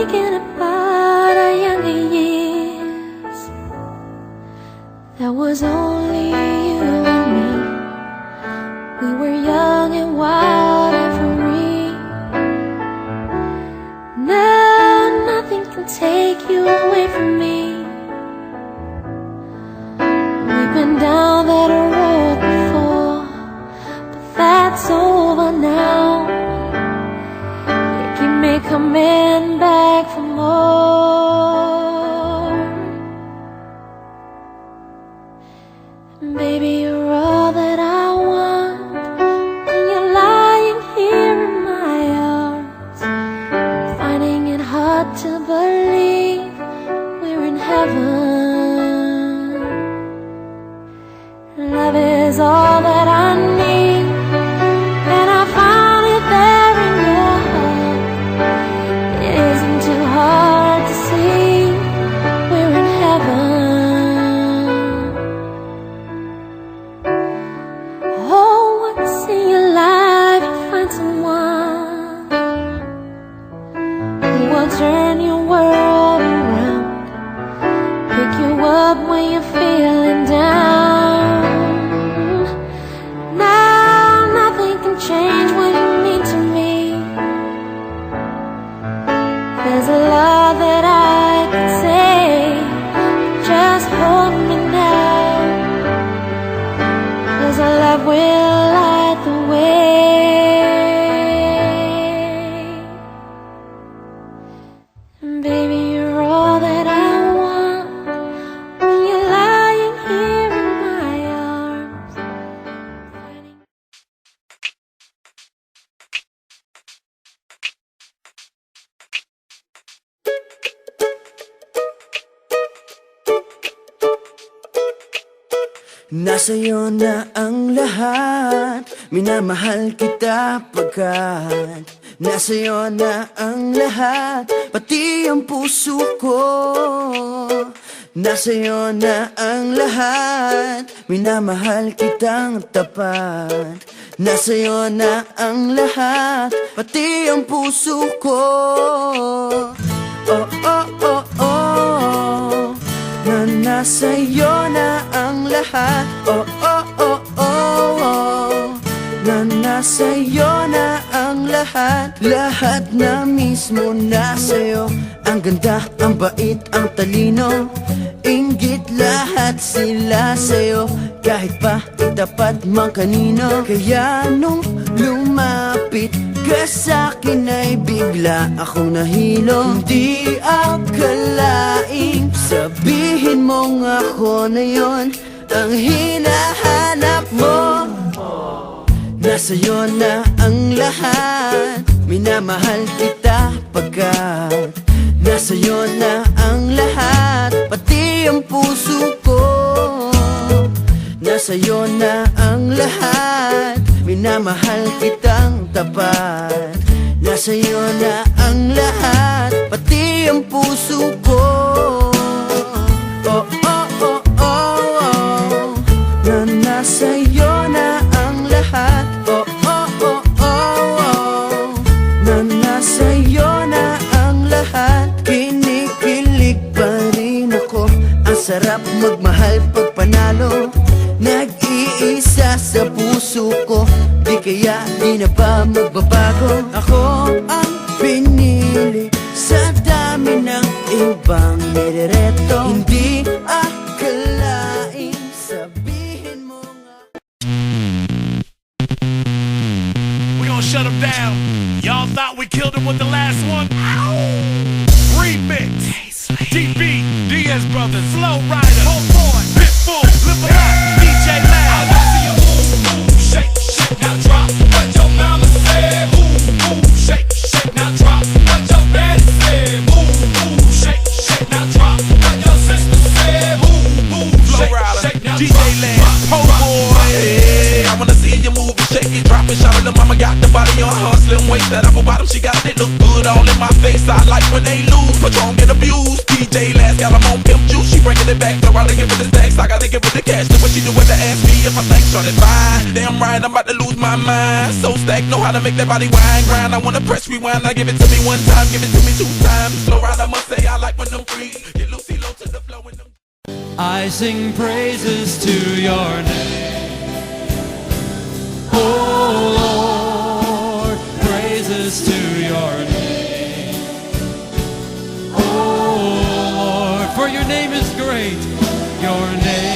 thinking about our younger years. That was only you and me. We were young and wild and free. Now nothing can take you away from me. We've been down that road before, but that's over now. You keep me coming back for more. Baby, you're all that I want when you're lying here in my arms. Finding it hard to believe we're in heaven. Love is all that I need, and I found it there in your heart. It isn't too hard to see we're in heaven. Oh, once in your life you find someone who will turn your world around, pick you up when you're feeling down. Change what you mean to me. There's a lot that I could say, just hold me now, 'cause our love will light the way. Baby, you're all that I want when you're lying here in my arms. Nasa'yo na ang lahat, minamahal kita pagkat nasa'yo na ang lahat, pati ang puso ko. Nasa'yo na ang lahat, minamahal kitang tapat. Nasa'yo na ang lahat, pati ang puso ko. Oh, oh, oh, oh, na nasa'yo na ang lahat. Oh, oh, oh, oh, oh, na nasa'yo na ang lahat. Lahat na mismo nasa'yo. Ang ganda, ang bait, ang talino, inggit lahat sila sa'yo. Kahit pa itapat mang kanino. Kaya nung lumapit ka sa'kin ay bigla akong nahilo. Hindi akalaing sabihin mong ako na yon ang hinahanap mo. Nasa'yo na ang lahat, minamahal kita pagkat nasa'yo na ang lahat, pati ang puso ko. Nasa'yo na ang lahat, minamahal kitang tapat. Nasa'yo na ang lahat, pati ang puso ko. Oh, oh, oh, oh, oh, na nasa'yo na ang lahat. Oh, oh, oh, oh, oh, na nasa'yo na ang lahat. Kinikilig pa rin ako, ang sarap magmahal pag panalo. Nag-iisa sa puso ko, di kaya di na ba magbabago? Ako ang pinili sa dami ng ibang nirereto. Hindi akalaing sabihin mo nga. We gon' shut them down. Y'all thought we killed him with the last one? Remix. DB, DS Brothers, Flow Rider, Whole Boy, Pitbull, Live a Lot, DJ Loud. I wanna see you move, move, shake, shake, now drop what your mama said. Move, move, shake, shake, now drop what your daddy said. Move, move, shake, shake, now drop what your sister said. Move, move, shake, shake, now drop. DJ Loud, Whole Boy. I wanna see you move and shake it, drop it, shout it, the mama got the body on her. her slim waist, that upper bottom she got, it look good all in my face. I like when they lose, Patron get abused. DJ last got them on pimp juice, she bringing it back, throw out to give it the stacks, I gotta give it the cash. Look what she do with the ask me if I think short it fine. Damn right, I'm about to lose my mind. So stacked, know how to make that body wine grind. I wanna press rewind, I give it to me one time, give it to me 2 times. Slow ride, I must say I like when them freeze. Get Lucy low to the flow in them. I sing praises to your name, oh Lord, praises to your name, oh Lord, for your name is great, your name